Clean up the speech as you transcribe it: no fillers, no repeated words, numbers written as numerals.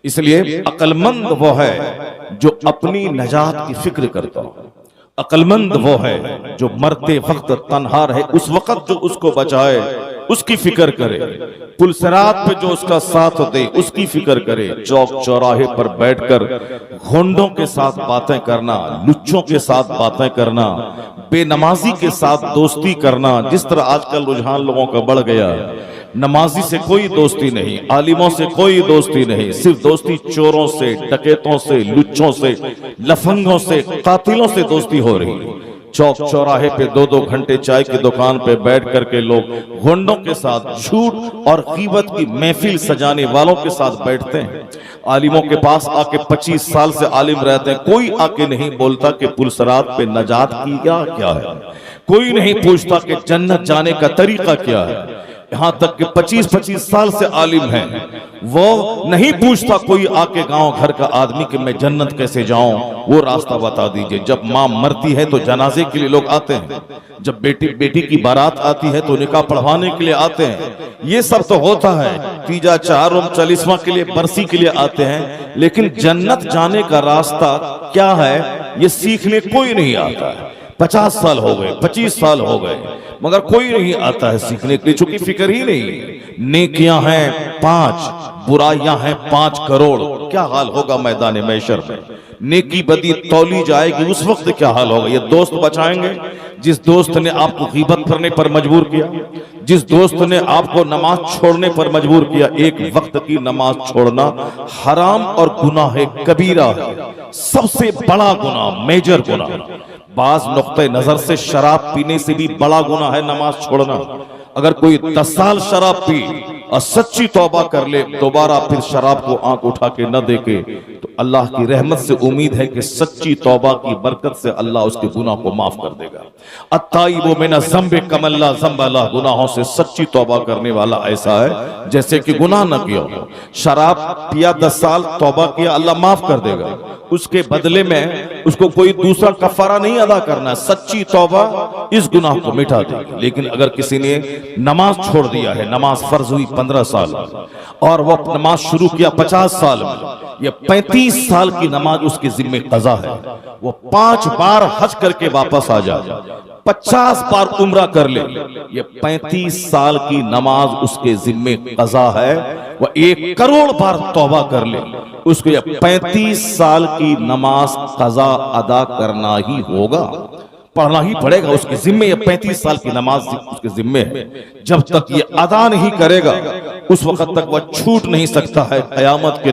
इसलिए अक्लमंद वो है जो अपनी नजात की फिक्र करता हो। अक्लमंद वो है जो मरते वक्त तन्हा रहे, उस वक्त जो उसको बचाए उसकी फिक्र करे, पुलसरात पे जो उसका साथ दे उसकी फिक्र करे। चौक चौराहे पर बैठकर घोंडों के साथ बातें करना, लुच्चों के साथ बातें करना, बेनमाजी के साथ दोस्ती करना, जिस तरह आजकल रुझान लोगों का बढ़ गया। नमाजी से कोई दोस्ती नहीं, आलिमों से कोई दोस्ती नहीं, सिर्फ दोस्ती चोरों से, डकैतों से, लुच्चों से, लफंगों से, कातिलों से दोस्ती हो रही है। चौक चौराहे पे 2-2 घंटे चाय की दुकान पे बैठ करके लोग घोंडों के साथ झूठ और गीबत की महफिल सजाने वालों के साथ बैठते हैं। आलिमों के पास आके 25 साल से आलिम रहते हैं, कोई आके नहीं बोलता कि पुलसरात पे नजात की क्या है, कोई नहीं पूछता कि जन्नत जाने का तरीका क्या है। यहां तक कि 25-25 साल से आलिम हैं, वो नहीं पूछता कोई आके गांव घर का आदमी कि मैं जन्नत कैसे जाऊं, वो रास्ता बता दीजिए। जब मां मरती है तो जनाजे के लिए लोग आते हैं, जब बेटी की बारात आती है तो निकाह पढ़वाने के लिए आते हैं, ये सब तो होता है। तीजा चारों 40वां के लिए, बरसी के लिए आते हैं, लेकिन जन्नत जाने का रास्ता क्या है ये सीखने कोई नहीं आता है। 50 साल हो गए, 25 साल हो गए, मगर कोई नहीं आता है सीखने के लिए, चूंकि फिक्र ही नहीं। नेकियां हैं 5, बुराइयां हैं 5 करोड़। क्या हाल होगा मैदान महशर में? नेकी बदी तौली जाएगी, उस वक्त क्या हाल होगा? ये दोस्त बचाएंगे जिस दोस्त ने आपको गीबत करने पर मजबूर किया, जिस दोस्त ने आपको नमाज छोड़ने पर मजबूर किया। एक वक्त की नमाज छोड़ना हराम और गुनाह कबीरा है, सबसे बड़ा गुनाह, मेजर गुनाह। बाज नुक्ते नजर से शराब पीने से भी बड़ा गुनाह है नमाज छोड़ना। अगर कोई 10 साल शराब पी और सच्ची तौबा कर ले, दोबारा फिर शराब को आंख उठा के न देखे, तो अल्लाह की रहमत से उम्मीद है कि सच्ची तौबा की बरकत से अल्लाह उसके गुनाह को माफ कर देगा। अत्ताइबु मिन ज़ंबि कमल्ला ज़ंब लह, गुनाहों से सच्ची तौबा करने वाला ऐसा है जैसे कि गुनाह न किया हो। शराब पिया 10 साल, तौबा किया, अल्लाह माफ कर देगा। उसके बदले में उसको कोई दूसरा कफारा नहीं अदा करना, सच्ची तौबा इस गुनाह को मिटा देगी। लेकिन अगर किसी ने नमाज छोड़ दिया है, नमाज फर्ज हुई 15 साल और वो नमाज शुरू किया 50 साल में, ये 35 साल की नमाज उसके जिम्मे कज़ा है। वो 5 बार हज करके वापस आ जाए, 50 बार उम्रा कर ले, ये 35 साल की नमाज उसके जिम्मे कज़ा है। वह 1 करोड़ बार तौबा कर ले, उसको ये 35 साल की नमाज कज़ा अदा करना ही होगा, पढ़ना ही पड़ेगा उसके जिम्मे। ये 35 साल की नमाज उसके जिम्मे है। जब तक ये अदा नहीं करेगा उस वक्त तक वह छूट नहीं सकता है। कयामत के